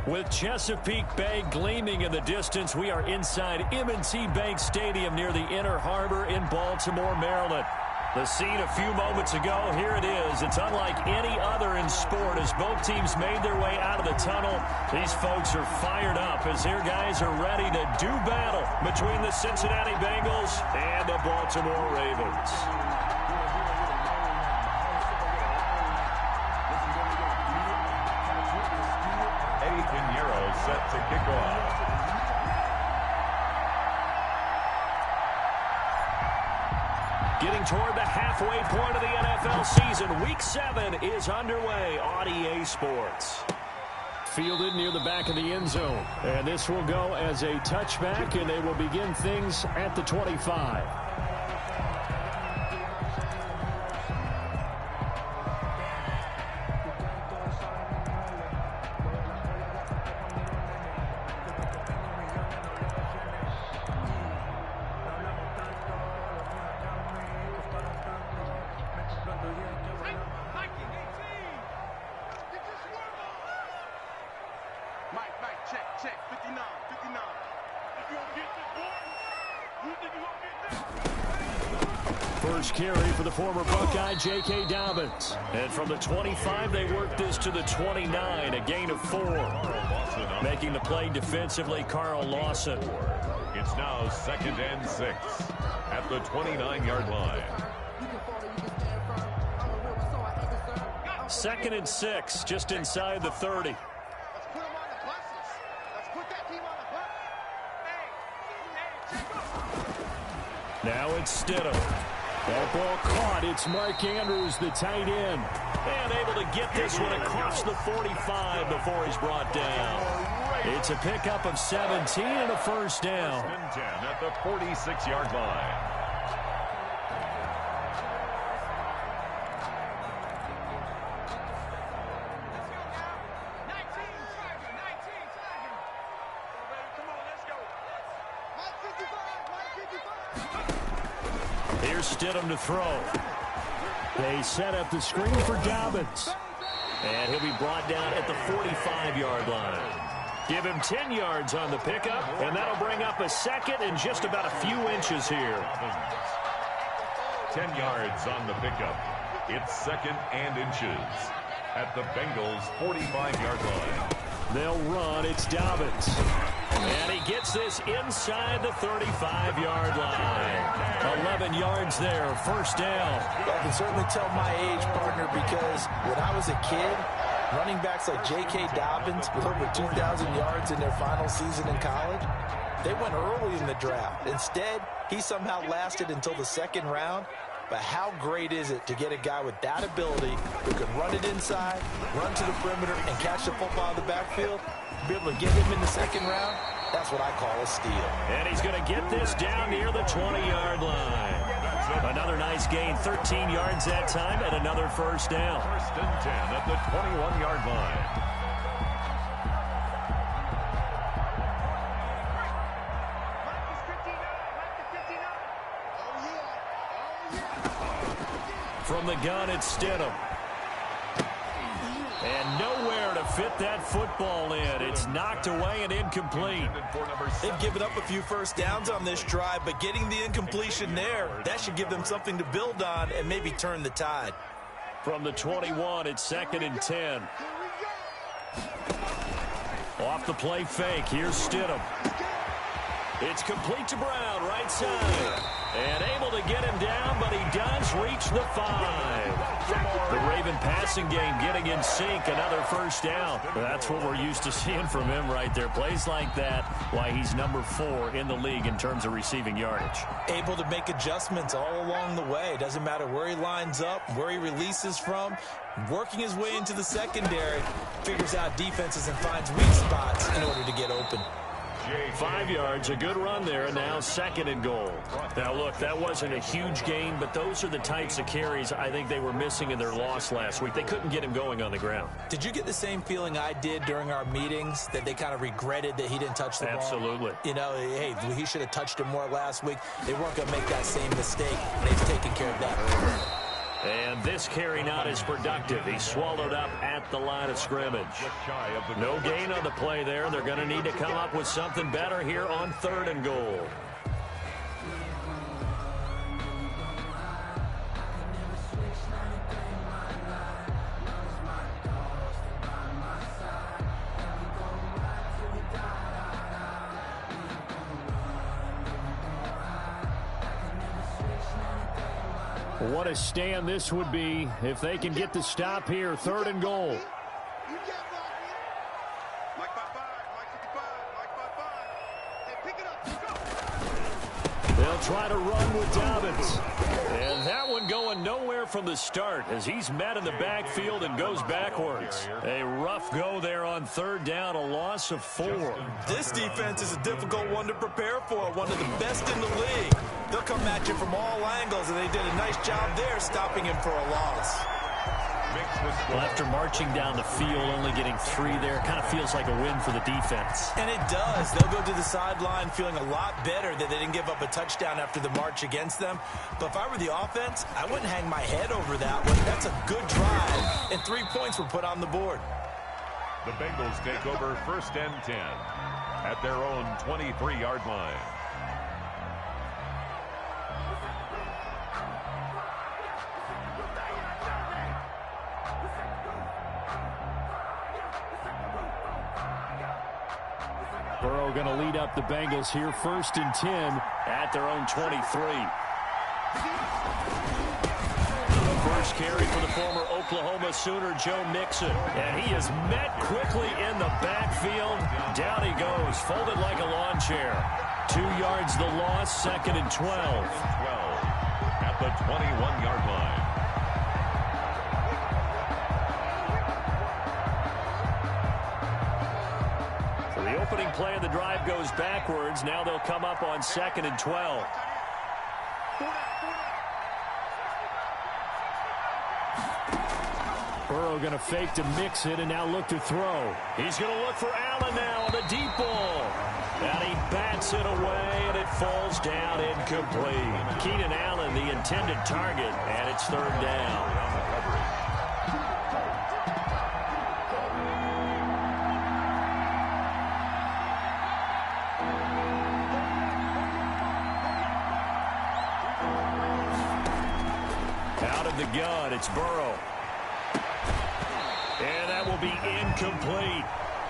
With Chesapeake Bay gleaming in the distance, we are inside M&T Bank Stadium near the Inner Harbor in Baltimore, Maryland. The scene a few moments ago, here it is. It's unlike any other in sport as both teams made their way out of the tunnel. These folks are fired up as their guys are ready to do battle between the Cincinnati Bengals and the Baltimore Ravens. Set to kick off. Getting toward the halfway point of the NFL season. Week 7 is underway on EA Sports. Fielded near the back of the end zone. And this will go as a touchback, and they will begin things at the 25. First carry for the former Buckeye, J.K. Dobbins. And from the 25, they work this to the 29, a gain of 4. Making the play defensively, Carl Lawson. It's now 2nd and 6 at the 29-yard line. 2nd and 6, just inside the 30. Now it's Stidham. That ball caught. It's Mark Andrews, the tight end. And able to get this one across the 45 before he's brought down. It's a pickup of 17 and a first down. 1st and 10 at the 46-yard line. Here's Stidham to throw. They set up the screen for Dobbins. And he'll be brought down at the 45-yard line. Give him 10 yards on the pickup, and that'll bring up a second and just about a few inches here. 10 yards on the pickup. It's 2nd and inches at the Bengals' 45-yard line. They'll run. It's Dobbins. And he gets this inside the 35-yard line. 11 yards there, first down. I can certainly tell my age, partner, because when I was a kid, running backs like J.K. Dobbins with over 2,000 yards in their final season in college, they went early in the draft. Instead, he somehow lasted until the 2nd round. But how great is it to get a guy with that ability who can run it inside, run to the perimeter, and catch the football in the backfield? Be able to get him in the 2nd round, that's what I call a steal. And he's going to get this down near the 20-yard line. Another nice gain, 13 yards that time, and another first down. 1st and 10 at the 21-yard line. From the gun, it's Stidham. And nowhere to fit that football in. It's knocked away and incomplete. They've given up a few first downs on this drive, but getting the incompletion there, that should give them something to build on and maybe turn the tide. From the 21, it's 2nd and 10. Off the play fake, here's Stidham. It's complete to Brown, right side. And able to get him down, but he does reach the 5. The Raven passing game getting in sync, another first down. That's what we're used to seeing from him right there. Plays like that, why he's number 4 in the league in terms of receiving yardage. Able to make adjustments all along the way. Doesn't matter where he lines up, where he releases from. Working his way into the secondary, figures out defenses and finds weak spots in order to get open. 5 yards, a good run there, and now 2nd and goal. Now, look, that wasn't a huge gain, but those are the types of carries I think they were missing in their loss last week. They couldn't get him going on the ground. Did you get the same feeling I did during our meetings, that they kind of regretted that he didn't touch the ball? Absolutely. You know, hey, he should have touched it more last week. They weren't going to make that same mistake, and they've taken care of that earlier. And this carry not as productive. He's swallowed up at the line of scrimmage. No gain on the play there. They're going to need to come up with something better here on 3rd and goal. What a stand this would be if they can get the stop here. 3rd and goal. They'll try to run with Dobbins. And that one going nowhere from the start as he's met in the backfield and goes backwards. A rough go there on 3rd down, a loss of 4. This defense is a difficult one to prepare for, one of the best in the league. They'll come at you from all angles, and they did a nice job there stopping him for a loss. Well, after marching down the field, only getting 3 there, kind of feels like a win for the defense. And it does. They'll go to the sideline feeling a lot better that they didn't give up a touchdown after the march against them. But if I were the offense, I wouldn't hang my head over that one. That's a good drive, and 3 points were put on the board. The Bengals take over 1st and 10 at their own 23-yard line. Burrow going to lead up the Bengals here, 1st and 10 at their own 23. The first carry for the former Oklahoma Sooner, Joe Mixon. And he is met quickly in the backfield. Down he goes, folded like a lawn chair. 2 yards the loss, 2nd and 12. 12 at the 21-yard line. Opening play of the drive goes backwards. Now they'll come up on 2nd and 12. Burrow going to fake to mix it and now look to throw. He's going to look for Allen now on the deep ball. And he bats it away and it falls down incomplete. Keenan Allen, the intended target, and it's 3rd down. The gun, it's Burrow. And that will be incomplete.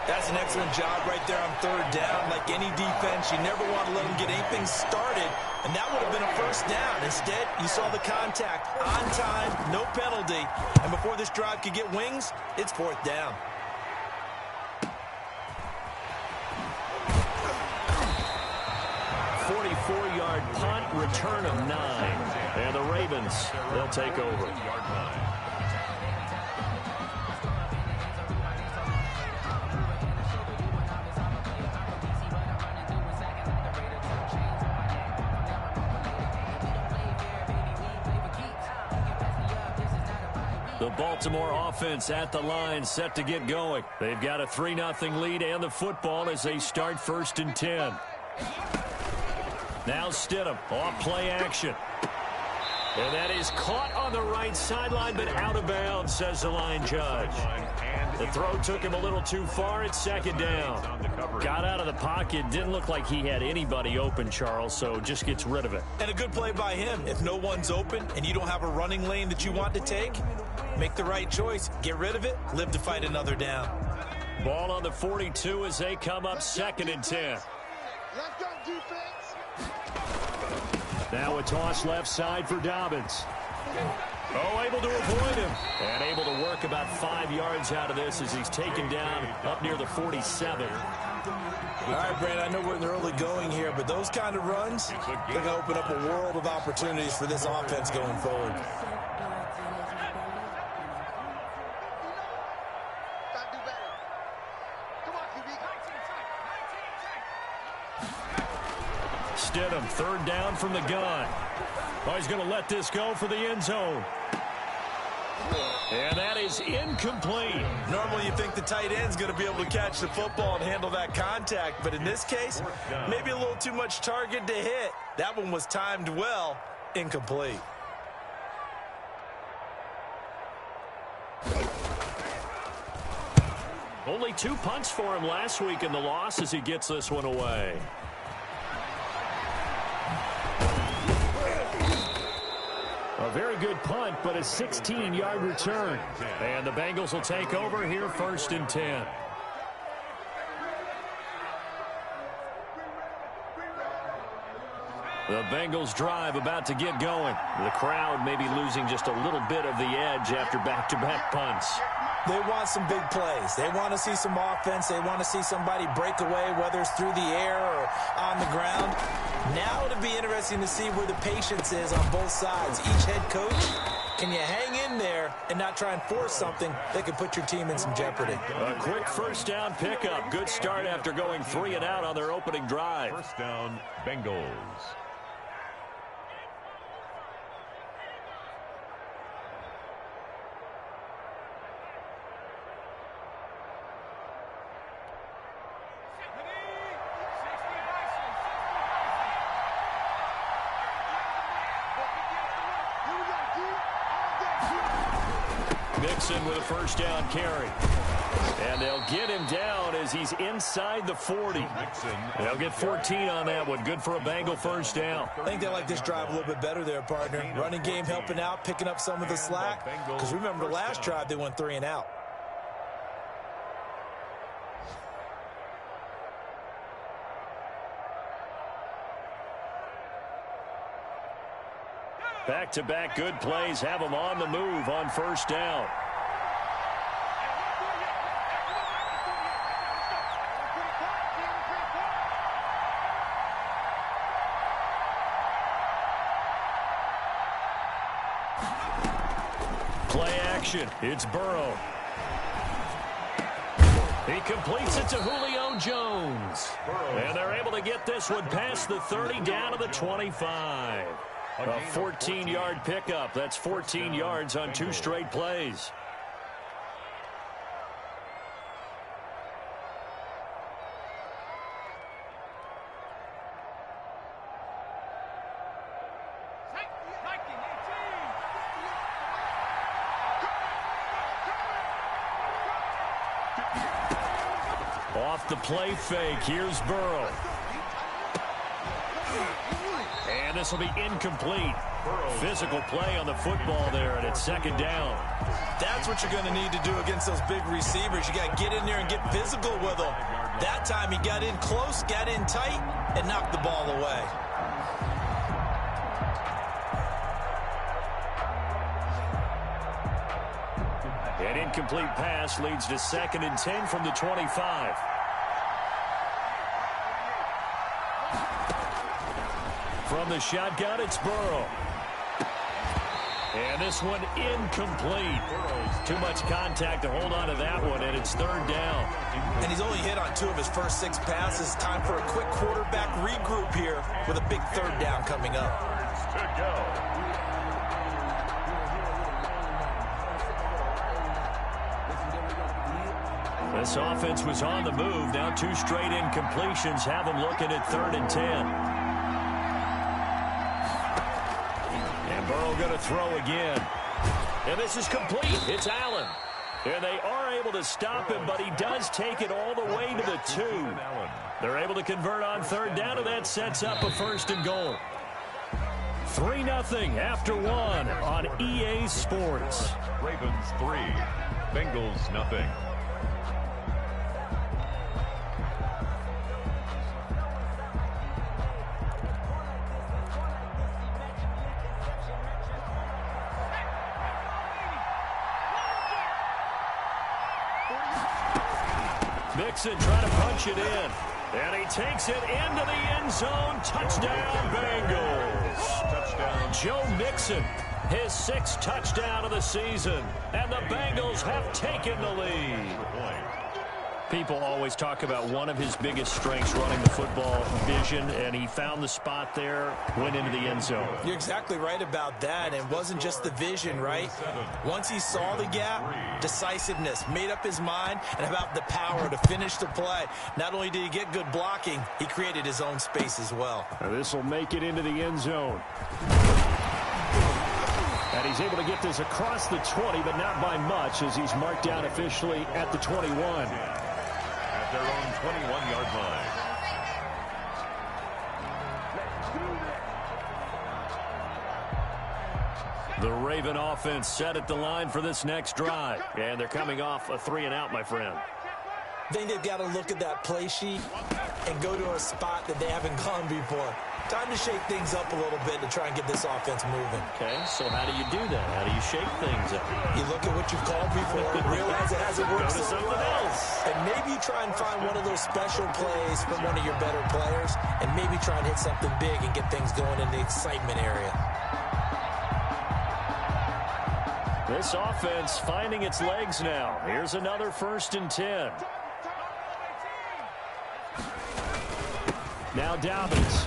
That's an excellent job right there on 3rd down. Like any defense, you never want to let them get anything started, and that would have been a 1st down. Instead, you saw the contact on time, no penalty, and before this drive could get wings, it's 4th down. Yard punt, return of 9. And the Ravens, they'll take over. The Baltimore offense at the line, set to get going. They've got a 3-0 lead and the football as they start 1st and 10. Now Stidham, off play action. And that is caught on the right sideline, but out of bounds, says the line judge. The throw took him a little too far. It's 2nd down. Got out of the pocket. Didn't look like he had anybody open, Charles, so just gets rid of it. And a good play by him. If no one's open and you don't have a running lane that you want to take, make the right choice. Get rid of it. Live to fight another down. Ball on the 42 as they come up 2nd and 10. Let's go, defense. Now a toss left side for Dobbins. Oh, able to avoid him. And able to work about 5 yards out of this as he's taken down up near the 47. All right, Brandon, I know we're in the early going here, but those kind of runs, they're going to open up a world of opportunities for this offense going forward. Stidham, 3rd down from the gun. Oh, he's going to let this go for the end zone. And that is incomplete. Normally you think the tight end's going to be able to catch the football and handle that contact, but in this case, maybe a little too much target to hit. That one was timed well, incomplete. Only 2 punts for him last week in the loss as he gets this one away. A very good punt, but a 16-yard return. And the Bengals will take over here 1st and 10. The Bengals drive about to get going. The crowd may be losing just a little bit of the edge after back-to-back punts. They want some big plays. They want to see some offense. They want to see somebody break away, whether it's through the air or on the ground. Now it'll be interesting to see where the patience is on both sides. Each head coach, can you hang in there and not try and force something that could put your team in some jeopardy? A quick 1st down pickup. Good start after going 3 and out on their opening drive. 1st down, Bengals. Mixon with a 1st down carry. And they'll get him down as he's inside the 40. They'll get 14 on that one. Good for a Bengal 1st down. I think they like this drive a little bit better there, partner. Running game helping out, picking up some of the slack. Because remember, the last drive they went 3 and out. Back-to-back good plays have them on the move on 1st down. Play action. It's Burrow. He completes it to Julio Jones. And they're able to get this one past the 30 down to the 25. A 14-yard pickup. That's 14 yards on 2 straight plays. Off the play fake. Here's Burrow. And this will be incomplete. Physical play on the football there, and it's 2nd down. That's what you're going to need to do against those big receivers. You got to get in there and get physical with them. That time he got in close, got in tight, and knocked the ball away. An incomplete pass leads to 2nd and 10 from the 25. From the shotgun, it's Burrow. And this one incomplete. Too much contact to hold on to that one, and it's 3rd down. And he's only hit on 2 of his first 6 passes. Time for a quick quarterback regroup here with a big 3rd down coming up. To go. This offense was on the move. Now 2 straight incompletions have them looking at 3rd and 10. Burrow going to throw again. And this is complete. It's Allen. And they are able to stop him, but he does take it all the way to the 2. They're able to convert on 3rd down, and that sets up a 1st and goal. 3-0 after 1 on EA Sports. Ravens 3, Bengals 0. Mixon trying to punch it in. And he takes it into the end zone. Touchdown, Bengals. Touchdown. Joe Mixon, his 6th touchdown of the season. And the Bengals have taken the lead. People always talk about one of his biggest strengths running the football, vision, and he found the spot there, went into the end zone. You're exactly right about that. It wasn't just the vision, right? Once he saw the gap, decisiveness, made up his mind, and about the power to finish the play. Not only did he get good blocking, he created his own space as well. This will make it into the end zone. And he's able to get this across the 20, but not by much, as he's marked down officially at the 21. at their own 21-yard line. The Raven offense set at the line for this next drive. And they're coming off a 3-and-out, my friend. I think they've got to look at that play sheet and go to a spot that they haven't gone before. Time to shake things up a little bit to try and get this offense moving. Okay, so how do you do that? How do you shake things up? You look at what you've called before, realize it hasn't worked Go to something else. And maybe you try and find one of those special plays from one of your better players, and maybe try and hit something big and get things going in the excitement area. This offense finding its legs now. Here's another 1st and 10. Now Dobbins.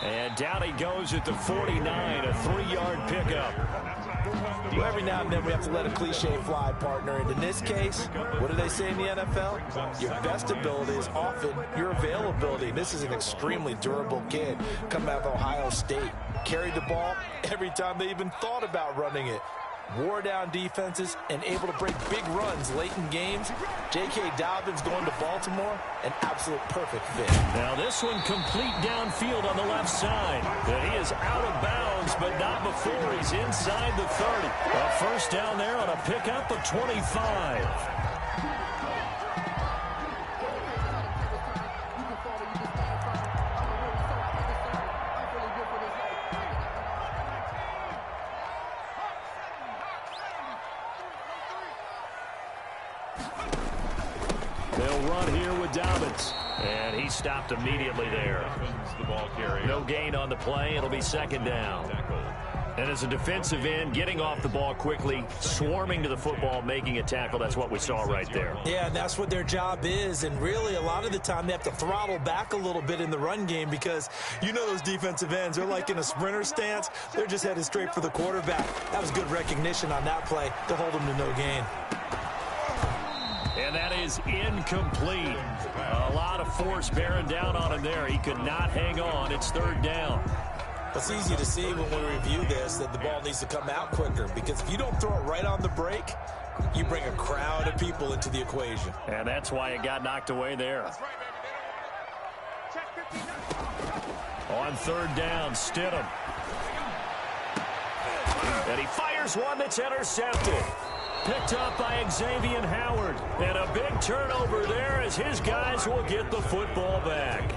And down he goes at the 49, a 3-yard pickup. Well, every now and then we have to let a cliche fly, partner. And in this case, what do they say in the NFL? Your best ability is often your availability. This is an extremely durable kid coming out of Ohio State. Carried the ball every time they even thought about running it. Wore down defenses and able to break big runs late in games. J.K. Dobbins going to Baltimore, an absolute perfect fit. Now this one complete downfield on the left side. And he is out of bounds, but not before he's inside the 30. A 1st down there on a pickup of 25. They'll run here with Dobbins. And he stopped immediately there. No gain on the play. It'll be 2nd down. And as a defensive end, getting off the ball quickly, swarming to the football, making a tackle, that's what we saw right there. Yeah, and that's what their job is. And really, a lot of the time, they have to throttle back a little bit in the run game because you know those defensive ends, they're like in a sprinter stance. They're just headed straight for the quarterback. That was good recognition on that play to hold them to no gain. And that is incomplete. A lot of force bearing down on him there. He could not hang on. It's 3rd down. It's easy to see when we review this that the ball needs to come out quicker because if you don't throw it right on the break, you bring a crowd of people into the equation. And that's why it got knocked away there. On 3rd down, Stidham. And he fires one that's intercepted. Picked up by Xavier Howard. And a big turnover there as his guys will get the football back.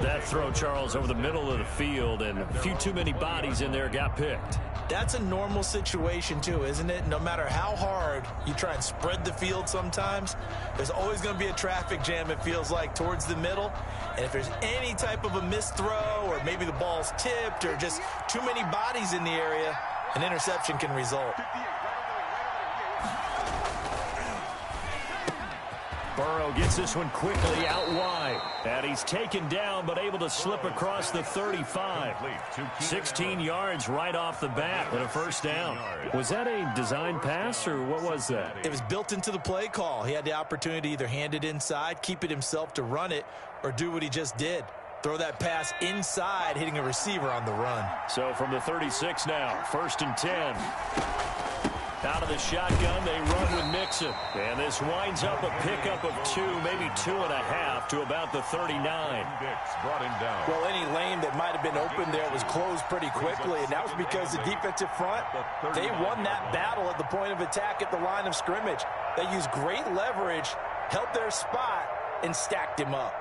That throw, Charles, over the middle of the field, and a few too many bodies in there got picked. That's a normal situation, too, isn't it? No matter how hard you try and spread the field sometimes, there's always going to be a traffic jam, it feels like, towards the middle. And if there's any type of a missed throw or maybe the ball's tipped or just too many bodies in the area, an interception can result. Burrow gets this one quickly out wide. And he's taken down but able to slip across the 35. 16 yards right off the bat and a 1st down. Was that a design pass or what was that? It was built into the play call. He had the opportunity to either hand it inside, keep it himself to run it, or do what he just did. Throw that pass inside, hitting a receiver on the run. So from the 36 now, 1st and 10. Out of the shotgun, they run with Mixon. And this winds up a pickup of 2, maybe 2.5 to about the 39. Brought him down. Well, any lane that might have been open there was closed pretty quickly, and that was because the defensive front, they won that battle at the point of attack at the line of scrimmage. They used great leverage, held their spot, and stacked him up.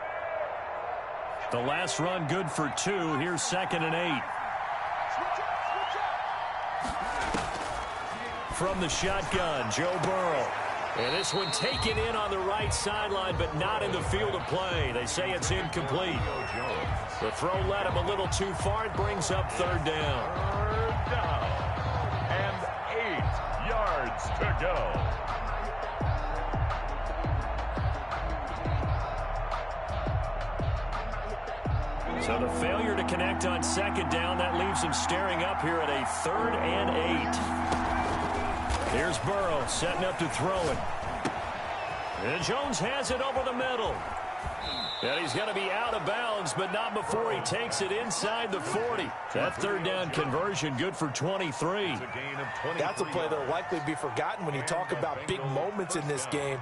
The last run good for 2. Here's 2nd and 8. From the shotgun, Joe Burrow. And this one taken in on the right sideline, but not in the field of play. They say it's incomplete. The throw led him a little too far. It brings up 3rd down. 3rd down. And 8 yards to go. So the failure to connect on 2nd down, that leaves him staring up here at a 3rd and 8. Here's Burrow setting up to throw it. And Jones has it over the middle. And he's going to be out of bounds, but not before he takes it inside the 40. That 3rd down conversion good for 23. That's a play that will likely be forgotten when you talk about big moments in this game.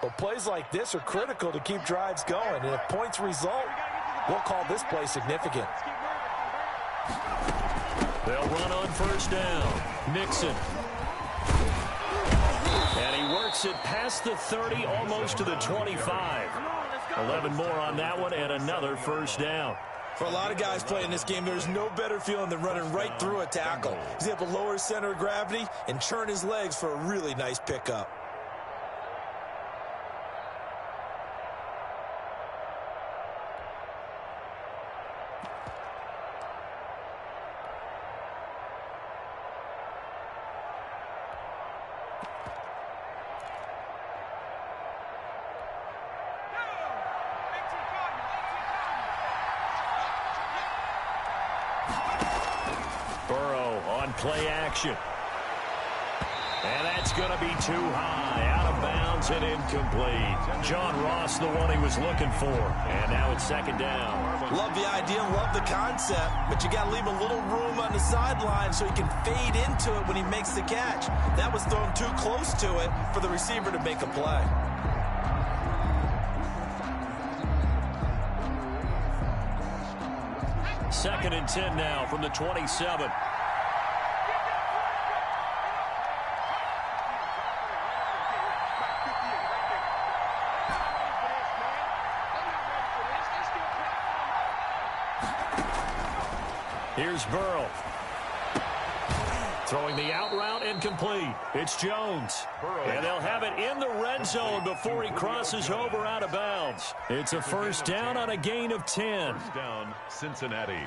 But plays like this are critical to keep drives going, and if points result, we'll call this play significant. They'll run on first down. Mixon. And he works it past the 30, almost to the 25. 11 more on that one, and another first down. For a lot of guys playing this game, there's no better feeling than running right through a tackle. He's able to lower his center of gravity and churn his legs for a really nice pickup. Play action. And that's going to be too high. Out of bounds and incomplete. John Ross, the one he was looking for. And now it's second down. Love the idea, love the concept, but you got to leave a little room on the sideline so he can fade into it when he makes the catch. That was thrown too close to it for the receiver to make a play. Second and 10 now from the 27. Here's Burrow. Throwing the out route incomplete. It's Jones. And they'll have it in the red zone before he crosses over out of bounds. It's a first down on a gain of 10. First down, Cincinnati.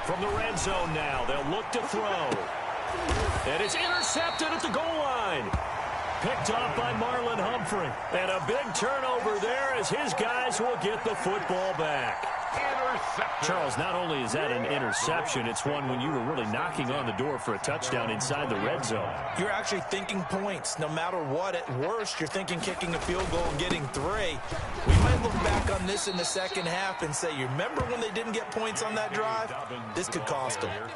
From the red zone now, they'll look to throw. And it's intercepted at the goal line. Picked off by Marlon Humphrey. And a big turnover there as his guys will get the football back. Charles, not only is that an interception, it's one when you were really knocking on the door for a touchdown inside the red zone. You're actually thinking points. No matter what, at worst, you're thinking kicking a field goal and getting 3. We might look back on this in the second half and say, you remember when they didn't get points on that drive? This could cost them.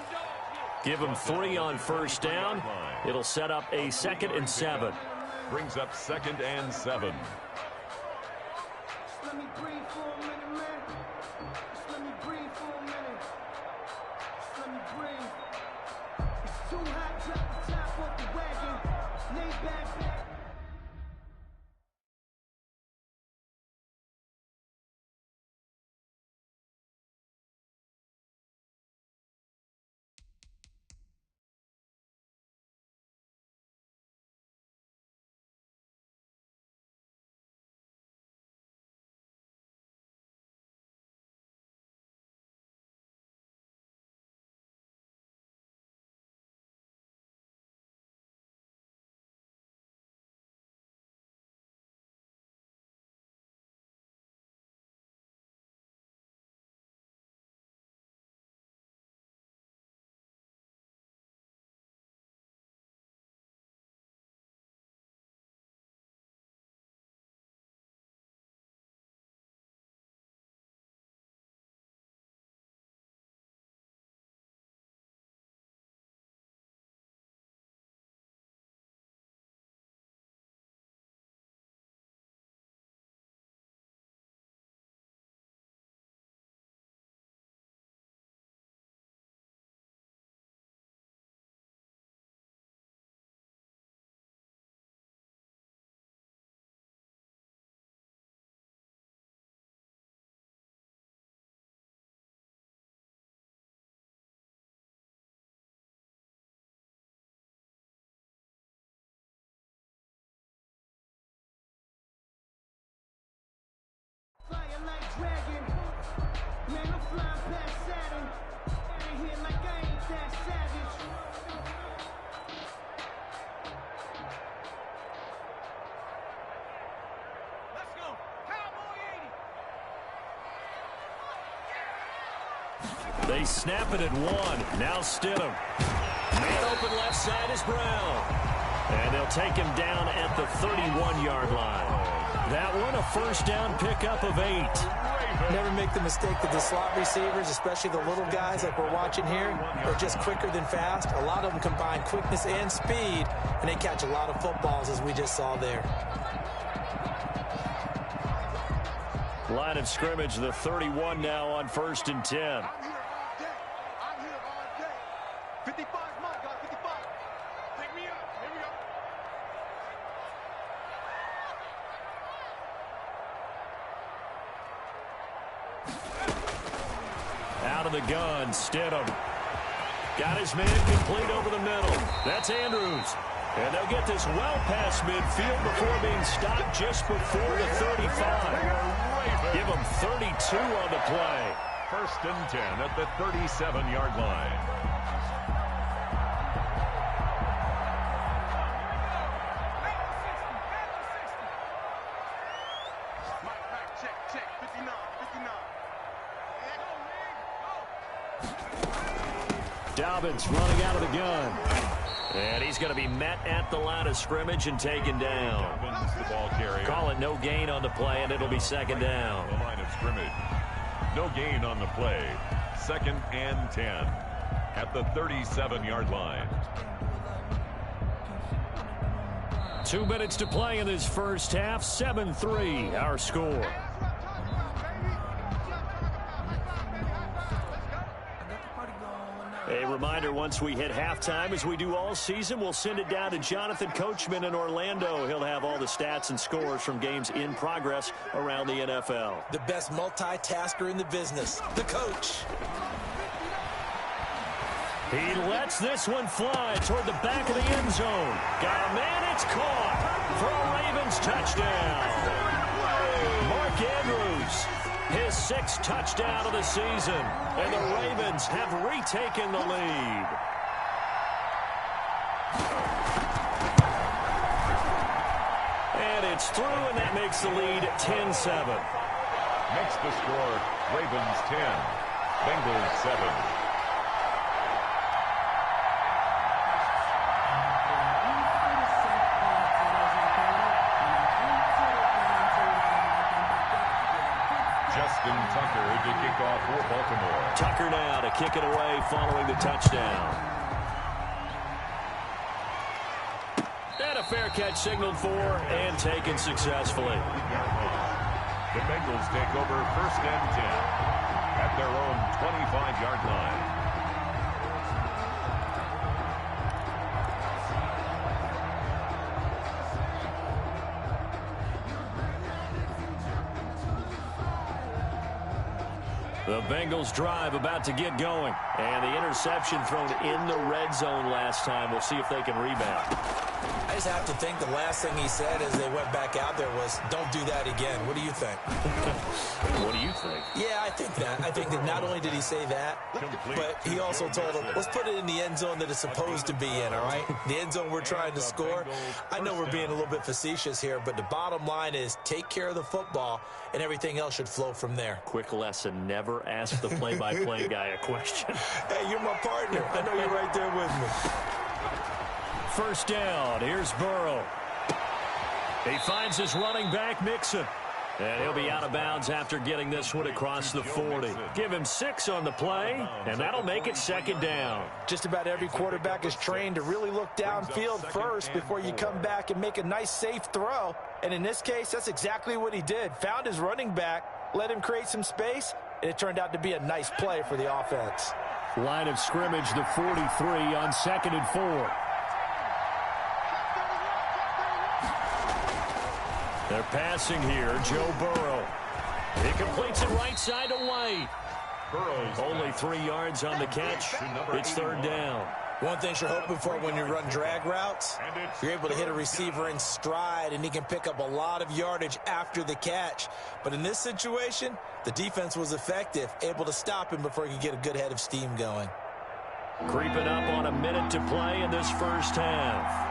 Give them 3 on first down. It'll set up a 2nd and 7. Brings up 2nd and 7. Let me breathe for a minute, man. Just let me breathe for a minute. Just let me breathe. It's too hot, drop the top off the wagon. Lay back. Flying like dragon. Man, I'm flying past Saturn. Out of here like I ain't that savage. Let's go. Cowboy 80. They snap it at 1. Now Stidham. Man open left side is Brown. And they'll take him down at the 31-yard line. That one, a first down pickup of 8. Never make the mistake that the slot receivers, especially the little guys like we're watching here, are just quicker than fast. A lot of them combine quickness and speed, and they catch a lot of footballs, as we just saw there. Line of scrimmage, the 31 now on 1st and 10. I'm here all day. 55, come on, guys, 55. Take me up. Here we go. Out of the gun, Stidham. Got his man complete over the middle. That's Andrews. And they'll get this well past midfield before being stopped just before the 35. Give them 32 on the play. 1st and 10 at the 37-yard line. Check, 59. Dobbins running out of the gun. And he's going to be met at the line of scrimmage and taken down. Dobbins, the ball carrier. Call it no gain on the play, and it'll be second down. The line of scrimmage. No gain on the play. 2nd and 10 at the 37-yard line. 2 minutes to play in this first half. 7-3 our score. A reminder, once we hit halftime, as we do all season, we'll send it down to Jonathan Coachman in Orlando. He'll have all the stats and scores from games in progress around the NFL. The best multitasker in the business, the coach. He lets this one fly toward the back of the end zone. Got a man, it's caught for a Ravens touchdown. Mark Andrews, his 6th touchdown of the season, and the Ravens have retaken the lead. And it's through, and that makes the lead 10-7. Makes the score Ravens 10, Bengals 7. Justin Tucker to kick off for Baltimore. Tucker now to kick it away following the touchdown. And a fair catch signaled for and taken successfully. The Bengals take over 1st and 10 at their own 25-yard line. The Bengals drive about to get going. And the interception thrown in the red zone last time. We'll see if they can rebound. I just have to think the last thing he said as they went back out there was, don't do that again. What do you think? What do you think? Yeah, I think that. I think that not only did he say that, but he also told him, let's put it in the end zone that it's supposed to be in, all right? The end zone we're trying to score. I know we're being a little bit facetious here, but the bottom line is take care of the football, and everything else should flow from there. Quick lesson, never ask the play-by-play guy a question. Hey, you're my partner. I know you're right there with me. First down, here's Burrow. He finds his running back, Mixon. And he'll be out of bounds after getting this one across the 40. Give him 6 on the play, and that'll make it second down. Just about every quarterback is trained to really look downfield first before you come back and make a nice, safe throw. And in this case, that's exactly what he did. Found his running back, let him create some space, and it turned out to be a nice play for the offense. Line of scrimmage, the 43 on 2nd and 4. They're passing here, Joe Burrow. He completes it right side to White. Burrow's only 3 yards on the catch. It's 3rd down. One thing you're hoping for when you run drag routes, you're able to hit a receiver in stride, and he can pick up a lot of yardage after the catch. But in this situation, the defense was effective, able to stop him before he could get a good head of steam going. Creeping up on a minute to play in this first half.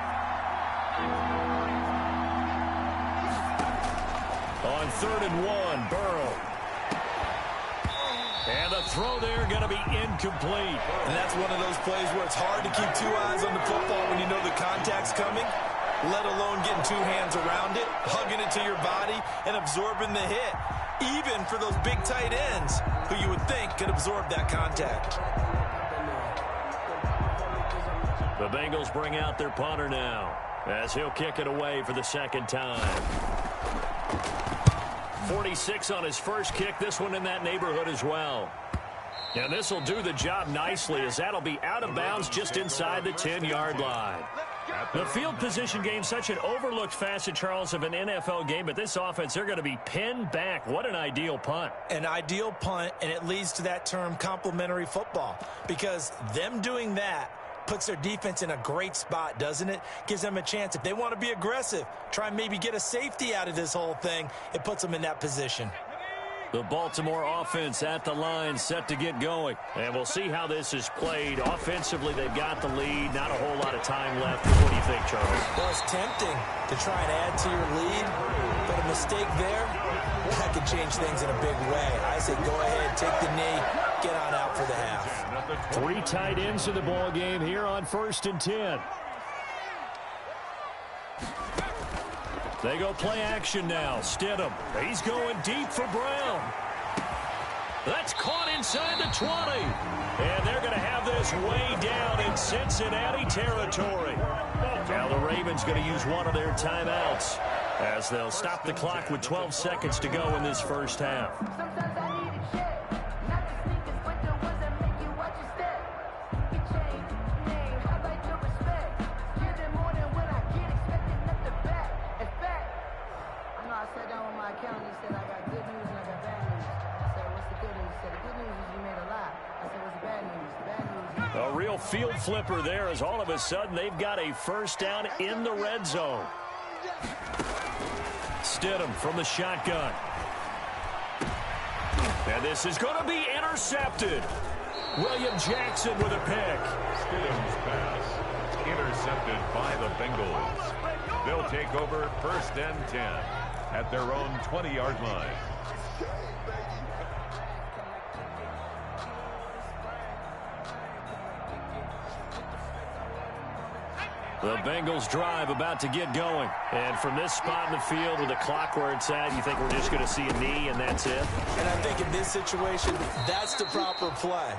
On 3rd and 1, Burrow. And the the throw there going to be incomplete. And that's one of those plays where it's hard to keep two eyes on the football when you know the contact's coming, let alone getting two hands around it, hugging it to your body, and absorbing the hit, even for those big tight ends who you would think could absorb that contact. The Bengals bring out their punter now as he'll kick it away for the second time. 46 on his first kick, this one in that neighborhood as well. And this will do the job nicely as that'll be out of bounds just inside the 10-yard line. The field position game, such an overlooked facet, Charles, of an NFL game, but this offense, they're going to be pinned back. What an ideal punt. An ideal punt, and it leads to that term complementary football, because them doing that puts their defense in a great spot, doesn't it? Gives them a chance. If they want to be aggressive, try and maybe get a safety out of this whole thing, it puts them in that position. The Baltimore offense at the line, set to get going. And we'll see how this is played. Offensively, they've got the lead. Not a whole lot of time left. What do you think, Charles? Well, it's tempting to try and add to your lead, but a mistake there, that could change things in a big way. I say go ahead, take the knee, get on out for the half. 3 tight ends in the ball game here on 1st and 10. They go play action now. Stidham. He's going deep for Brown. That's caught inside the 20. And they're going to have this way down in Cincinnati territory. Now the Ravens going to use one of their timeouts as they'll stop the clock with 12 seconds to go in this first half. Sometimes I need a check, not the sneakers, but the ones that make you watch your step. Get change, name, I like your respect. Give them more than what I get, expecting nothing back. In fact, I know I sat down with my accountant, he said I got good news and I got bad news. I said, what's the good news? He said, the good news is you made a lot. I said, what's the bad news? The bad news is... A real field flipper there as all of a sudden they've got a first down in the red zone. Stidham from the shotgun. And this is going to be intercepted. William Jackson with a pick. Stidham's pass intercepted by the Bengals. They'll take over 1st and 10 at their own 20-yard line. The Bengals drive about to get going. And from this spot in the field with the clock where it's at, you think we're just going to see a knee and that's it? And I think in this situation, that's the proper play.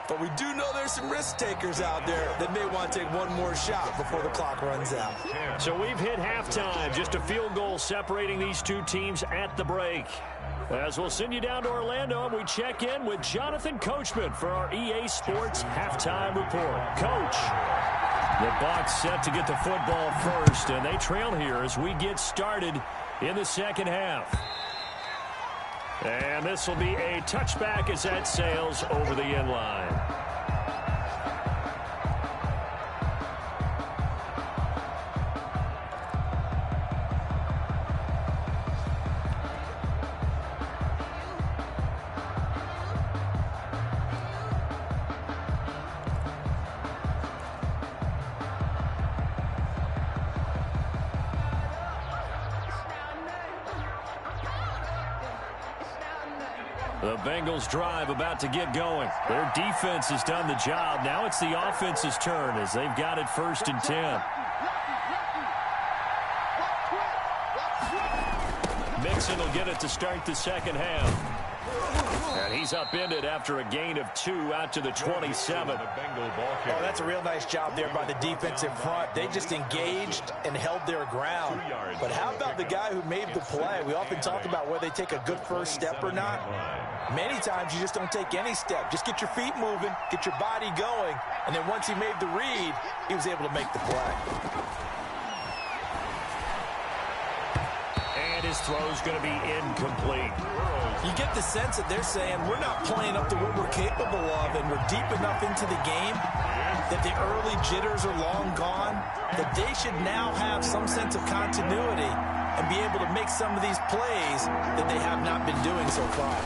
But we do know there's some risk takers out there that may want to take one more shot before the clock runs out. So we've hit halftime. Just a field goal separating these two teams at the break. As we'll send you down to Orlando, and we check in with Jonathan Coachman for our EA Sports Halftime Report. Coach. The Bucs set to get the football first, and they trail here as we get started in the second half. And this will be a touchback as that sails over the end line. The Bengals drive about to get going. Their defense has done the job. Now it's the offense's turn as they've got it 1st and 10. Mixon will get it to start the second half. And he's upended after a gain of 2 out to the 27. Oh, that's a real nice job there by the defensive front. They just engaged and held their ground. But how about the guy who made the play? We often talk about whether they take a good first step or not. Many times you just don't take any step. Just get your feet moving, get your body going, and then once he made the read, he was able to make the play. And his throw's going to be incomplete. You get the sense that they're saying we're not playing up to what we're capable of, and we're deep enough into the game that the early jitters are long gone, that they should now have some sense of continuity and be able to make some of these plays that they have not been doing so far.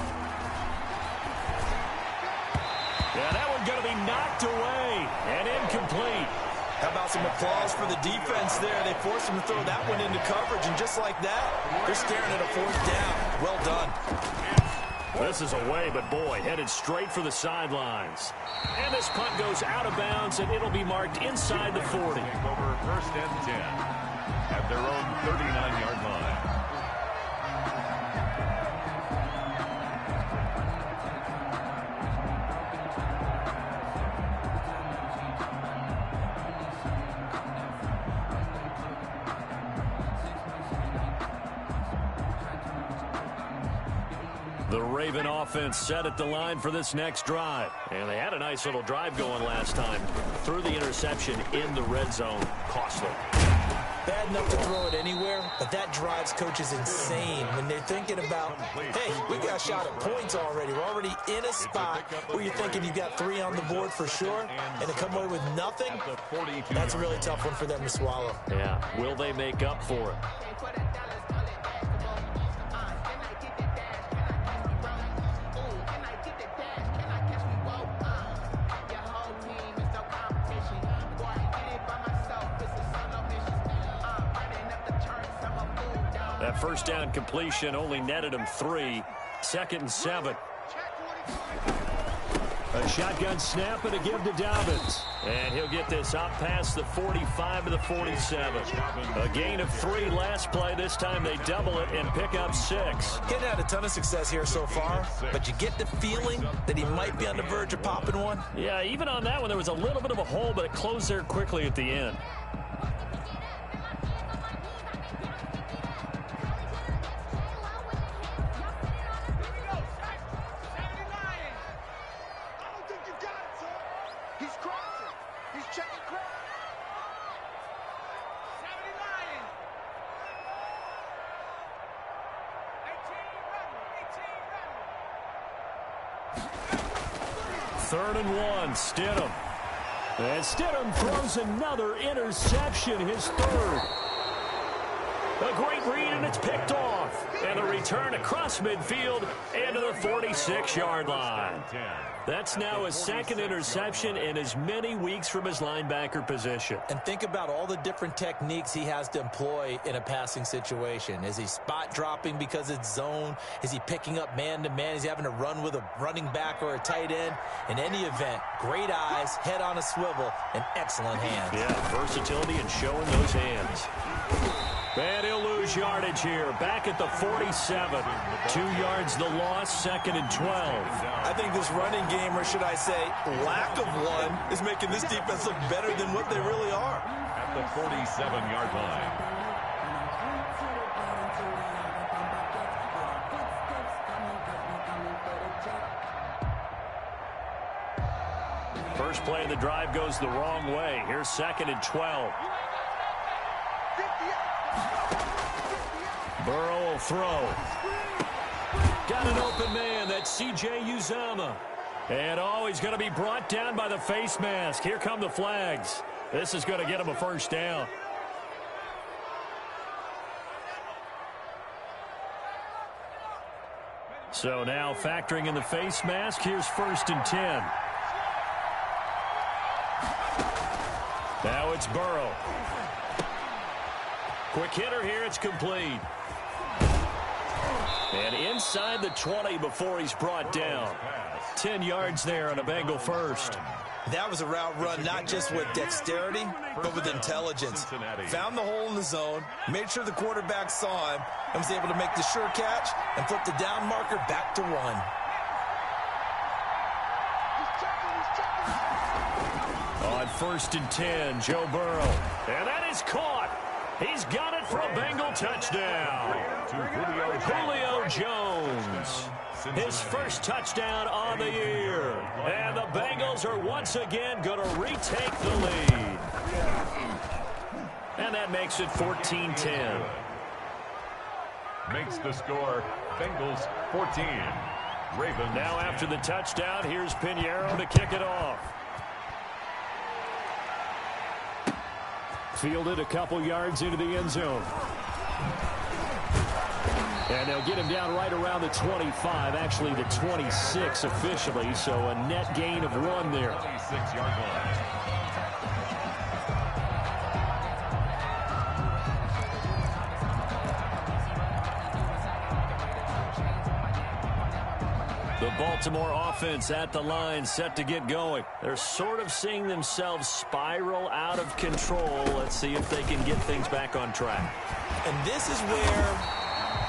Yeah, that one's going to be knocked away and incomplete. How about some applause for the defense there? They forced him to throw that one into coverage, and just like that, they're staring at a 4th down. Well done. This is away, but boy, headed straight for the sidelines. And this punt goes out of bounds, and it'll be marked inside the 40. Over first and 10 at their own 39-yard line. The Raven offense set at the line for this next drive. And they had a nice little drive going last time. Threw the interception in the red zone. Costly. Bad enough to throw it anywhere, but that drives coaches insane when they're thinking about, hey, we got a shot at points already. We're already in a spot where you're thinking you've got 3 on the board for sure, and to come away with nothing, that's a really tough one for them to swallow. Yeah, will they make up for it? That first down completion only netted him 3. 2nd and 7. A shotgun snap and a give to Dobbins. And he'll get this up past the 45 to the 47. A gain of 3 last play. This time they double it and pick up 6. Getting had a ton of success here so far, but you get the feeling that he might be on the verge of popping one. Yeah, even on that one, there was a little bit of a hole, but it closed there quickly at the end. Third and 1, Stidham. And Stidham throws another interception, his 3rd. A great read, and it's picked off. And a return across midfield into the 46-yard line. That's now his 2nd interception in as many weeks from his linebacker position. And think about all the different techniques he has to employ in a passing situation. Is he spot dropping because it's zone? Is he picking up man-to-man? Is he having to run with a running back or a tight end? In any event, great eyes, head on a swivel, and excellent hands. Yeah, versatility and showing those hands. And he'll lose yardage here. Back at the 47. 2 yards the loss, 2nd and 12. I think this running game, or should I say lack of one, is making this defense look better than what they really are. At the 47-yard line. First play of the drive goes the wrong way. Here's 2nd and 12. Burrow will throw. Got an open man. That's C.J. Uzomah. And he's going to be brought down by the face mask. Here come the flags. This is going to get him a first down. So now factoring in the face mask, here's 1st and 10. Now it's Burrow. Quick hitter here, it's complete. And inside the 20 before he's brought down. 10 yards there on a Bengal first. That was a route run not just with dexterity, but with intelligence. Found the hole in the zone, made sure the quarterback saw him, and was able to make the sure catch and flip the down marker back to 1. On 1st and 10, Joe Burrow. And that is caught. He's got it for a Bengal touchdown. Julio Jones. His first touchdown on the year. And the Bengals are once again going to retake the lead. And that makes it 14-10. Makes the score Bengals 14. Ravens. Now after the touchdown, here's Pinheiro to kick it off. Fielded a couple yards into the end zone. And they'll get him down right around the 25, actually the 26 officially, so a net gain of 1 there. 26-yard line. The Baltimore offense at the line, set to get going. They're sort of seeing themselves spiral out of control. Let's see if they can get things back on track. And this is where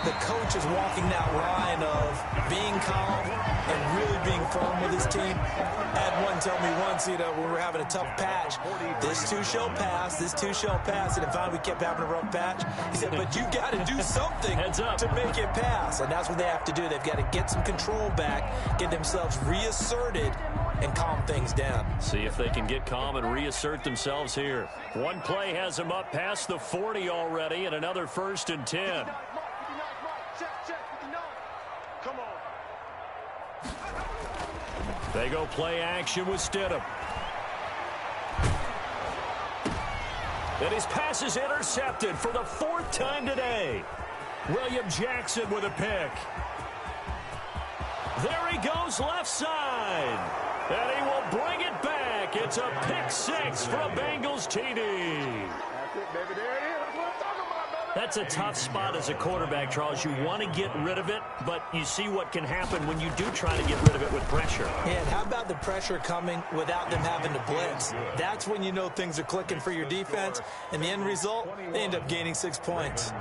the coach is walking that line of being calm and really being firm with his team. I had one tell me once, when we were having a tough patch, this too shall pass, this too shall pass. And finally we kept having a rough patch. He said, but you got to do something to make it pass. And that's what they have to do. They've got to get some control back, get themselves reasserted, and calm things down. See if they can get calm and reassert themselves here. One play has them up past the 40 already, and another 1st and 10. Come on. They go play action with Stidham. And his pass is intercepted for the 4th time today. William Jackson with a pick. There he goes left side. And he will bring it back. It's a pick 6 for a Bengals TD. That's it, baby. There it is. That's what I'm talking about, baby. That's a tough spot as a quarterback, Charles. You want to get rid of it, but you see what can happen when you do try to get rid of it with pressure. Yeah, and how about the pressure coming without them having to blitz? That's when you know things are clicking for your defense. And the end result, they end up gaining 6 points.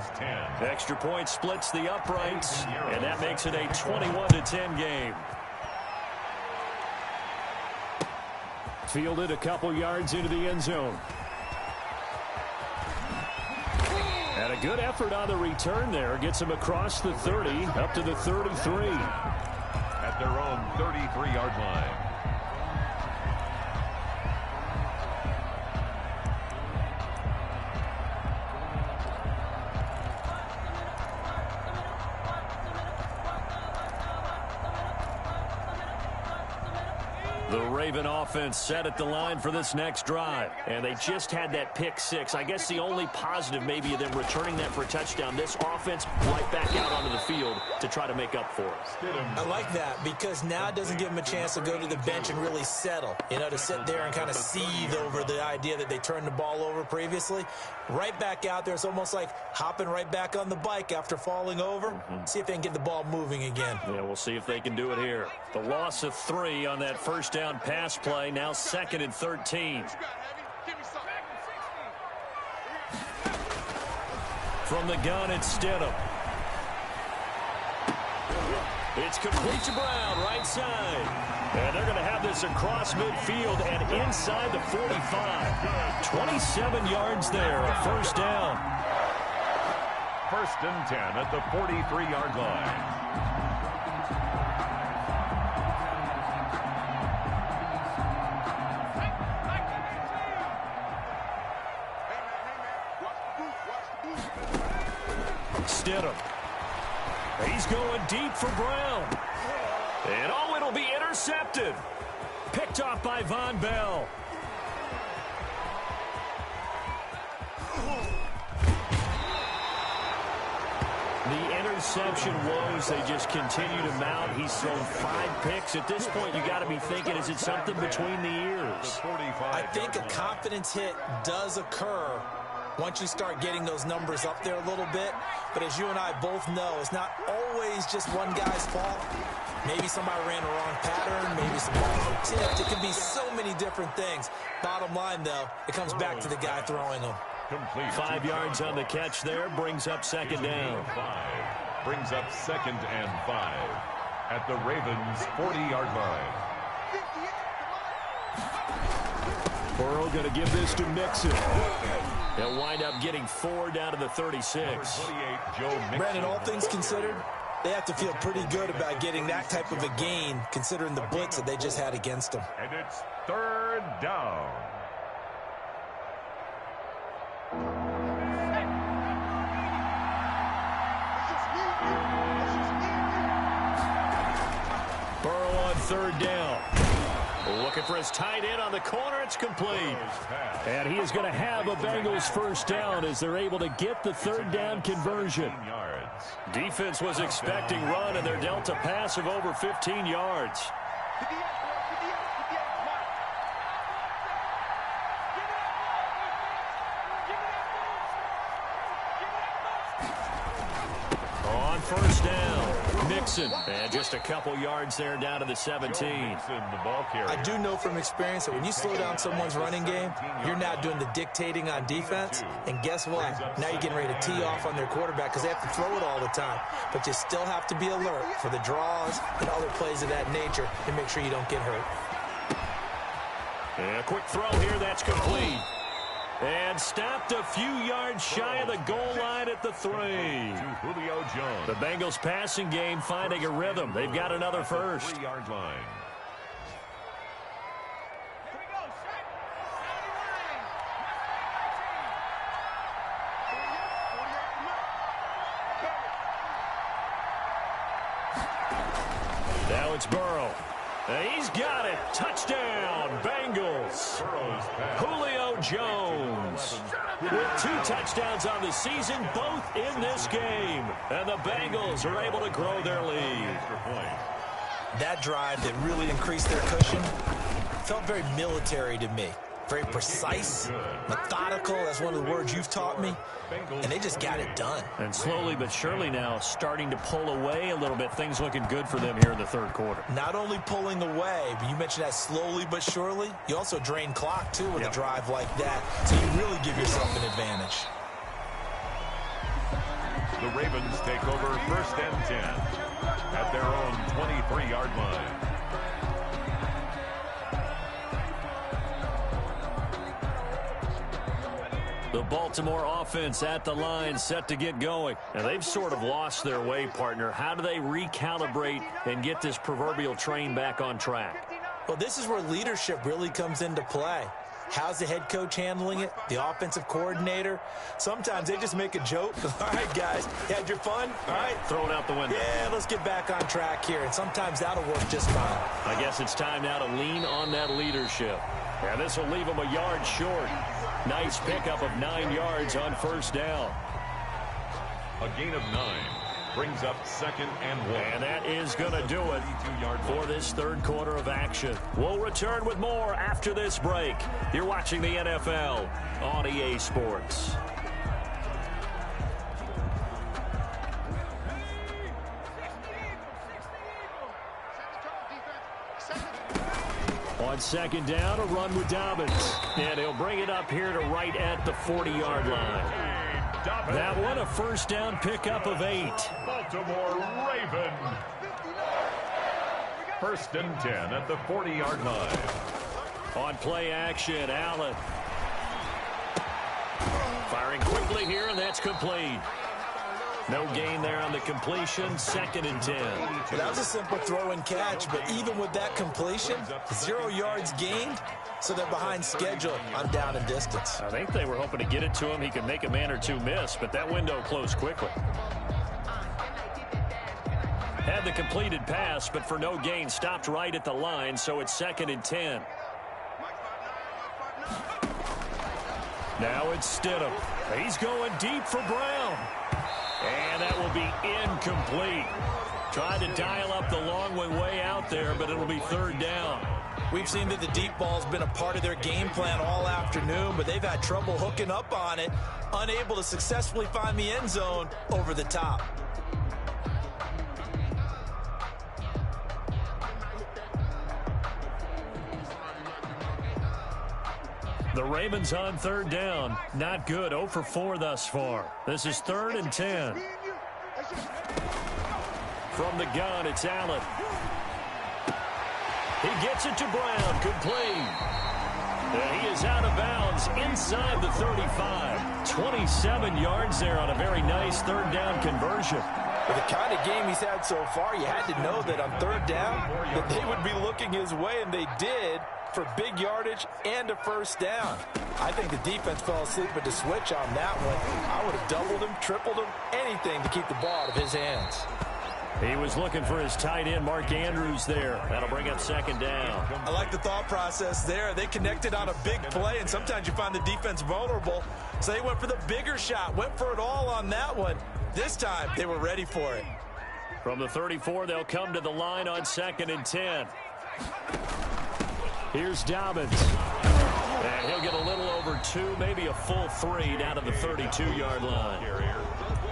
Extra point splits the uprights, and that makes it a 21-10 game. Fielded a couple yards into the end zone. And a good effort on the return there. Gets him across the 30, up to the 33. At their own 33-yard line. The Raven offense set at the line for this next drive. And they just had that pick 6. I guess the only positive maybe of them returning that for a touchdown. This offense right back out onto the field to try to make up for it. I like that because now it doesn't give them a chance to go to the bench and really settle. To sit there and kind of seethe over the idea that they turned the ball over previously. Right back out there. It's almost like hopping right back on the bike after falling over. See if they can get the ball moving again. Yeah, we'll see if they can do it here. The loss of 3 on that first down pass play. Now 2nd and 13. From the gun, it's Stidham. It's complete to Brown, right side. And they're going to have this across midfield and inside the 45. 27 yards there, a first down. 1st and 10 at the 43-yard line. Stidham. He's going deep for Brown. And it'll be intercepted. Picked off by Von Bell. The interception woes, they just continue to mount. He's thrown 5 picks. At this point, you got to be thinking, is it something between the ears? I think a confidence hit does occur once you start getting those numbers up there a little bit. But as you and I both know, it's not always just one guy's fault. Maybe somebody ran a wrong pattern. Maybe some balls were tipped. It could be so many different things. Bottom line, though, it comes back to the guy throwing them. 5 yards on the catch there. Brings up 2nd down. Brings up 2nd and 5 at the Ravens' 40-yard line. Burrow going to give this to Mixon. They'll wind up getting 4 down to the 36. Brandon, all things considered, they have to feel pretty good about getting that type of a gain, considering the blitz that they just had against them. And it's 3rd down. Burrow on 3rd down. Looking for his tight end on the corner. It's complete. And he is going to have a Bengals first down as they're able to get the 3rd down conversion. Defense was expecting run, and they're dealt a pass of over 15 yards. On 1st down, Mixon. And just a couple yards there down to the 17. I do know from experience that when you slow down someone's running game, you're now doing the dictating on defense. And guess what? Now you're getting ready to tee off on their quarterback because they have to throw it all the time. But you still have to be alert for the draws and other plays of that nature to make sure you don't get hurt. And a quick throw here. That's complete. And stopped a few yards shy of the goal line at the 3. Julio Jones. The Bengals passing game finding a rhythm. They've got another first. 3-yard line. Now it's Burrow. He's got it. Touchdown, Bengals. Julio Jones with 2 touchdowns on the season, both in this game. And the Bengals are able to grow their lead. That drive that really increased their cushion felt very military to me. Very precise, methodical, that's one of the words you've taught me, and they just got it done. And slowly but surely now starting to pull away a little bit. Things looking good for them here in the third quarter. Not only pulling away, but you mentioned that slowly but surely. You also drain clock, too, with a drive like that, so you really give yourself an advantage. The Ravens take over 1st and 10 at their own 23-yard line. The Baltimore offense at the line, set to get going. And they've sort of lost their way, partner. How do they recalibrate and get this proverbial train back on track? Well, this is where leadership really comes into play. How's the head coach handling it? The offensive coordinator? Sometimes they just make a joke. All right, guys, you had your fun? All right. Throw it out the window. Yeah, let's get back on track here. And sometimes that'll work just fine. I guess it's time now to lean on that leadership. And this will leave them a yard short. Nice pickup of 9 yards on 1st down. A gain of 9 brings up 2nd and 1. And that is going to do it for this third quarter of action. We'll return with more after this break. You're watching the NFL on EA Sports. On 2nd down, a run with Dobbins. And he'll bring it up here to right at the 40-yard line. That one, a 1st down pickup of 8. Baltimore Raven. 1st and 10 at the 40-yard line. On play action, Allen. Firing quickly here, and that's complete. No gain there on the completion, 2nd and 10. That was a simple throw and catch, but even with that completion, 0 yards gained, so they're behind schedule on down and distance. I think they were hoping to get it to him. He could make a man or two miss, but that window closed quickly. Had the completed pass, but for no gain, stopped right at the line, so it's 2nd and 10. Now it's Stidham. He's going deep for Brown. And that will be incomplete. Tried to dial up the long one way out there, but it'll be 3rd down. We've seen that the deep ball's been a part of their game plan all afternoon, but they've had trouble hooking up on it, unable to successfully find the end zone over the top. The Ravens on 3rd down. Not good. 0 for 4 thus far. This is 3rd and 10. From the gun, it's Allen. He gets it to Brown. Complete. And he is out of bounds inside the 35. 27 yards there on a very nice 3rd down conversion. With the kind of game he's had so far, you had to know that on 3rd down that they would be looking his way, and they did, for big yardage and a 1st down. I think the defense fell asleep at the switch on that one. I would have doubled him, tripled him, anything to keep the ball out of his hands. He was looking for his tight end, Mark Andrews, there. That'll bring up 2nd down. I like the thought process there. They connected on a big play, and sometimes you find the defense vulnerable. So they went for the bigger shot, went for it all on that one. This time, they were ready for it. From the 34, they'll come to the line on 2nd and 10. Here's Dobbins. And he'll get a little over 2, maybe a full 3 down to the 32-yard line.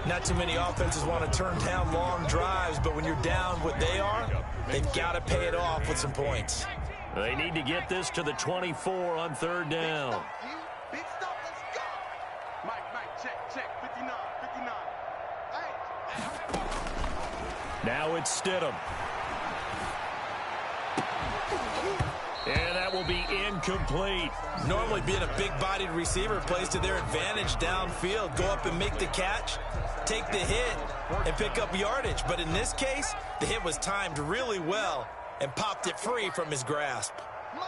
Not too many offenses want to turn down long drives, but when you're down what they are, they've got to pay it off with some points. They need to get this to the 24 on third down. Big stop, let's go. Mike, check. 59. Hey. Now it's Stidham. And that will be incomplete. Normally being a big-bodied receiver plays to their advantage downfield. Go up and make the catch, take the hit, and pick up yardage. But in this case, the hit was timed really well and popped it free from his grasp. Come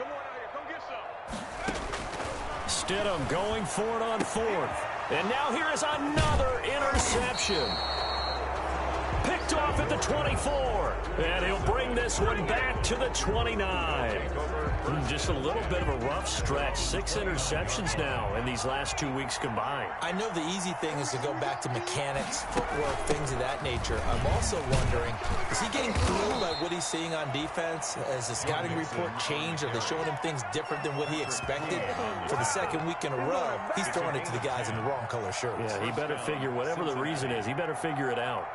on out here, come get some. Stidham going for it on fourth. And now here is another interception. Picked off at the 24. And he'll bring this one back to the 29. Just a little bit of a rough stretch. 6 interceptions now in these last 2 weeks combined. I know the easy thing is to go back to mechanics, footwork, things of that nature. I'm also wondering, is he getting fooled by what he's seeing on defense? Has the scouting report changed? Are they showing him things different than what he expected? For the second week in a row, he's throwing it to the guys in the wrong color shirts. Yeah, he better figure, whatever the reason is, he better figure it out.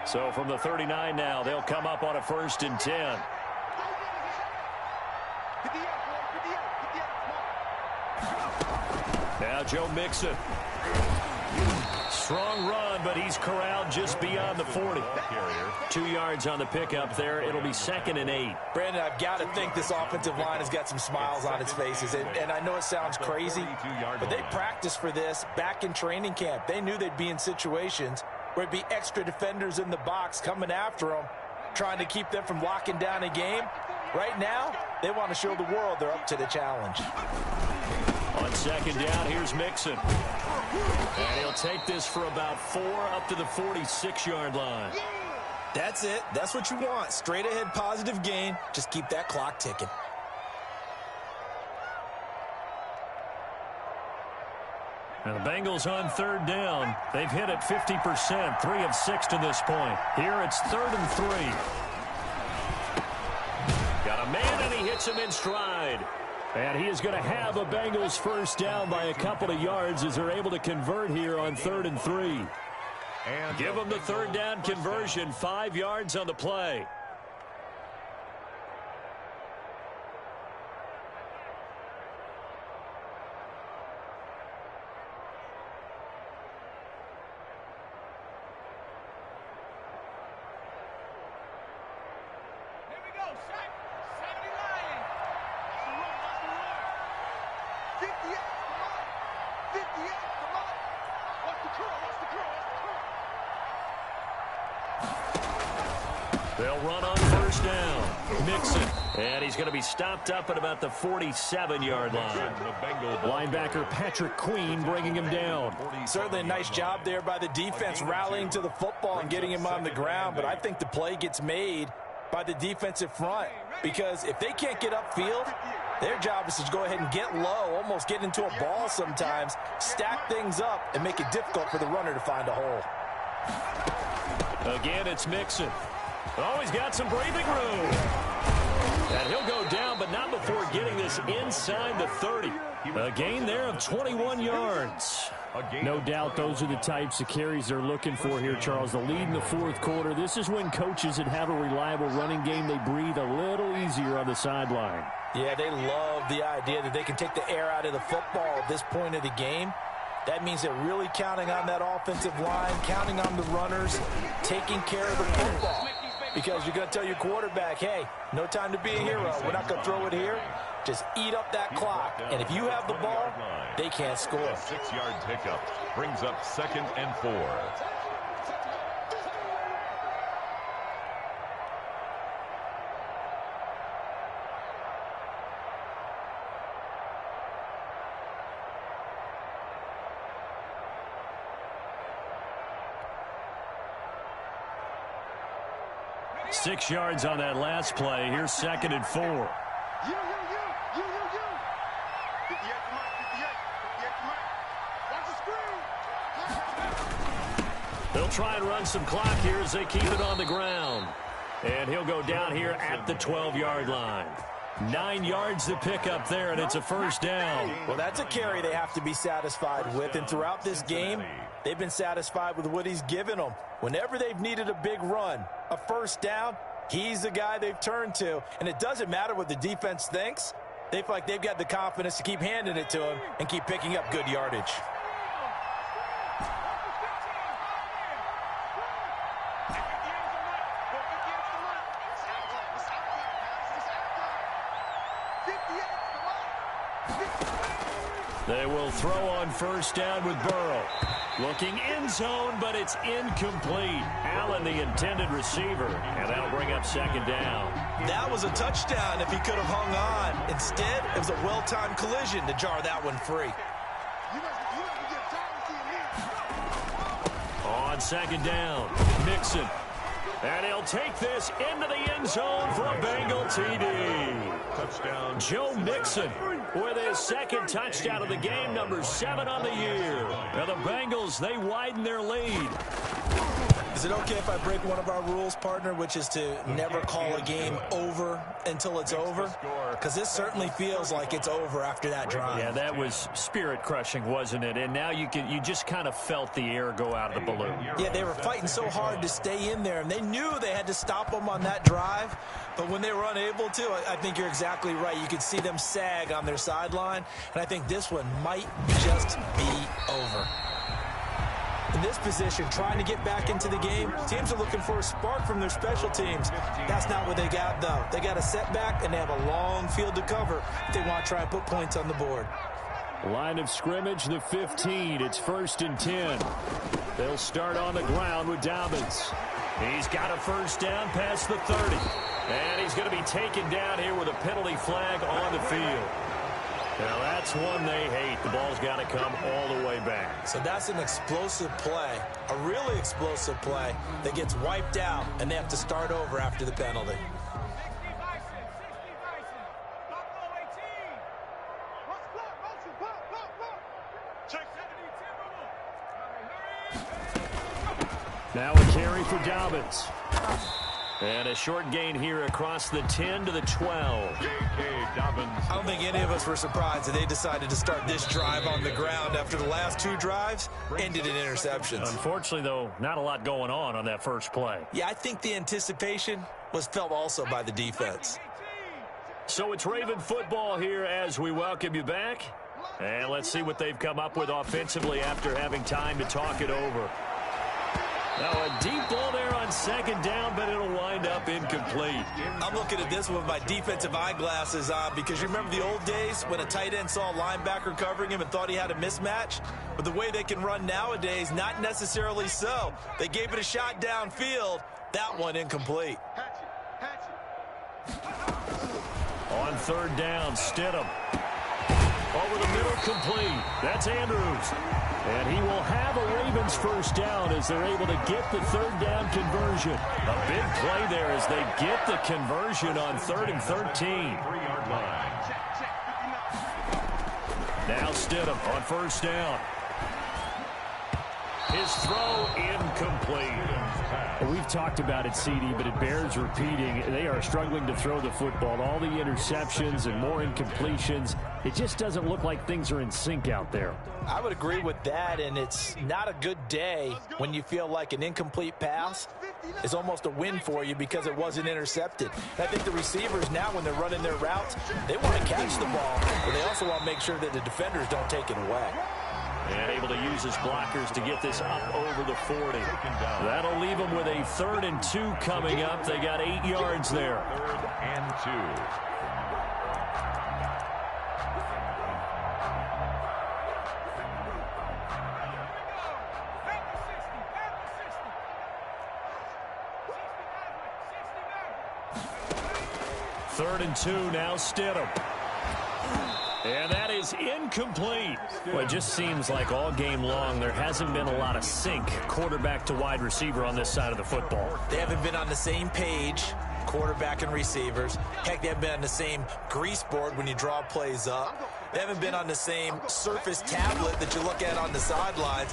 So from the 39 now, they'll come up on a 1st and 10. Now Joe Mixon. Strong run, but he's corralled just beyond the 40. 2 yards on the pickup there. It'll be 2nd and 8. Brandon, I've got to think this offensive line has got some smiles on its faces. And I know it sounds crazy, but they practiced for this back in training camp. They knew they'd be in situations where it'd be extra defenders in the box coming after them, trying to keep them from locking down a game. Right now, they want to show the world they're up to the challenge. On 2nd down, here's Mixon. And he'll take this for about 4 up to the 46-yard line. That's it. That's what you want. Straight ahead positive gain. Just keep that clock ticking. Now the Bengals on 3rd down. They've hit it 50%, 3 of 6 to this point. Here it's 3rd and 3. Got a man, and he hits him in stride. And he is going to have a Bengals 1st down by a couple of yards as they're able to convert here on 3rd and 3. And give them the 3rd down conversion, 5 yards on the play. They'll run on 1st down. Mixon. And he's going to be stopped up at about the 47-yard line. Linebacker Patrick Queen bringing him down. Certainly a nice job there by the defense rallying to the football and getting him on the ground. But I think the play gets made by the defensive front, because if they can't get upfield, their job is to go ahead and get low, almost get into a ball sometimes, stack things up, and make it difficult for the runner to find a hole. Again, it's Mixon. Oh, he's got some breathing room. And he'll go down, but not before getting this inside the 30. A gain there of 21 yards. No doubt those are the types of carries they're looking for here, Charles. The lead in the 4th quarter. This is when coaches that have a reliable running game, they breathe a little easier on the sideline. Yeah, they love the idea that they can take the air out of the football at this point of the game. That means they're really counting on that offensive line, counting on the runners, taking care of the football. Because you're going to tell your quarterback, hey, no time to be a hero. We're not going to throw it here. Just eat up that clock. And if you have the ball, they can't score. 6-yard pickup brings up 2nd and 4. Six yards on that last play. Here's 2nd and 4. You. 58 to Mike, 58 to Mike. Watch the screen. They'll try and run some clock here as they keep it on the ground. And he'll go down here at the 12-yard line. 9 yards to pick up there, and it's a first down. Well, that's a carry they have to be satisfied with, and throughout this game, they've been satisfied with what he's given them. Whenever they've needed a big run, a first down, he's the guy they've turned to, and it doesn't matter what the defense thinks. They feel like they've got the confidence to keep handing it to him and keep picking up good yardage. They will throw on first down with Burrow. Looking end zone, but it's incomplete. Allen, the intended receiver, and that'll bring up second down. That was a touchdown if he could have hung on. Instead, it was a well-timed collision to jar that one free. On second down, Mixon. And he'll take this into the end zone for a Bengal TD. Touchdown. Joe Mixon with his second touchdown of the game, number 7 on the year. Now the Bengals, they widen their lead. Is it okay if I break one of our rules, partner, which is to never call a game over until it's over? Because this certainly feels like it's over after that drive. Yeah, that was spirit-crushing, wasn't it? And now you just kind of felt the air go out of the balloon. Yeah, they were fighting so hard to stay in there, and they knew they had to stop them on that drive. But when they were unable to, I think you're exactly right. You could see them sag on their sideline, and I think this one might just be over. In this position, trying to get back into the game, teams are looking for a spark from their special teams. That's not what they got, though. They got a setback, and they have a long field to cover if they want to try and put points on the board. Line of scrimmage, the 15. It's 1st and 10. They'll start on the ground with Dobbins. He's got a first down past the 30. And he's going to be taken down here with a penalty flag on the field. Now, that's one they hate. The ball's got to come all the way back. So that's an explosive play, a really explosive play that gets wiped out, and they have to start over after the penalty. Now a carry for Dobbins. And a short gain here across the 10 to the 12. J.K. Dobbins. I don't think any of us were surprised that they decided to start this drive on the ground after the last 2 drives ended in interceptions. Unfortunately, though, not a lot going on that first play. Yeah, I think the anticipation was felt also by the defense. So it's Raven football here as we welcome you back. And let's see what they've come up with offensively after having time to talk it over. Now a deep ball there on second down, but it'll wind up incomplete. I'm looking at this one with my defensive eyeglasses on because you remember the old days when a tight end saw a linebacker covering him and thought he had a mismatch? But the way they can run nowadays, not necessarily so. They gave it a shot downfield. That one incomplete. On third down, Stidham. Over the middle, complete. That's Andrews. And he will have a Ravens first down as they're able to get the third down conversion. A big play there as they get the conversion on 3rd and 13. 3-yard line. Now Stidham on first down. His throw incomplete. We've talked about it, CD, but it bears repeating. They are struggling to throw the football. All the interceptions and more incompletions. It just doesn't look like things are in sync out there. I would agree with that, and it's not a good day when you feel like an incomplete pass is almost a win for you because it wasn't intercepted. And I think the receivers now, when they're running their routes, they want to catch the ball, but they also want to make sure that the defenders don't take it away. And able to use his blockers to get this up over the 40. That'll leave them with a 3rd and 2 coming up. They got 8 yards there. 3rd and 2. Third and 2, now Stidham. And that is incomplete. Well, it just seems like all game long there hasn't been a lot of sync quarterback to wide receiver on this side of the football. They haven't been on the same page, quarterback and receivers. Heck, they haven't been on the same grease board when you draw plays up. They haven't been on the same Surface tablet that you look at on the sidelines.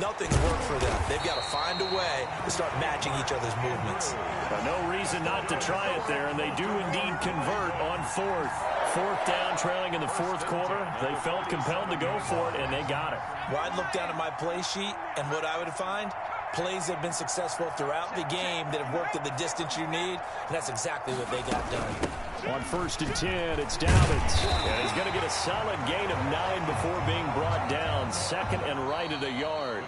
Nothing's worked for them. They've got to find a way to start matching each other's movements. But no reason not to try it there, and they do indeed convert on fourth. Fourth down, trailing in the fourth quarter. They felt compelled to go for it, and they got it. Well, I'd look down at my play sheet, and what I would find, plays have been successful throughout the game that have worked at the distance you need, and that's exactly what they got done. On 1st and 10, it's Dobbins. And he's going to get a solid gain of 9 before being brought down. Second and right at a yard.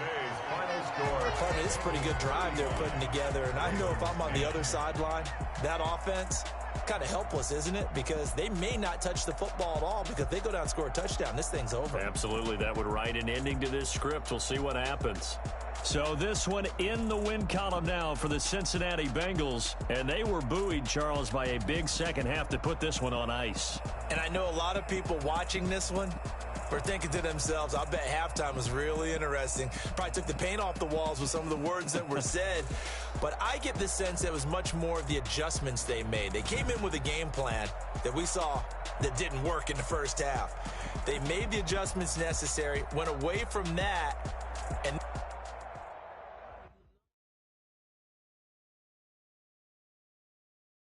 Partner, this is a pretty good drive they're putting together, and I know if I'm on the other sideline, that offense, kind of helpless, isn't it? Because they may not touch the football at all, because if they go down and score a touchdown, this thing's over. Absolutely, that would write an ending to this script. We'll see what happens. So this one in the win column now for the Cincinnati Bengals, and they were buoyed, Charles, by a big second half to put this one on ice. And I know a lot of people watching this one were thinking to themselves, I bet halftime was really interesting. Probably took the paint off the walls with some of the words that were said. But I get the sense it was much more of the adjustments they made. They came in with a game plan that we saw that didn't work in the first half. They made the adjustments necessary, went away from that, and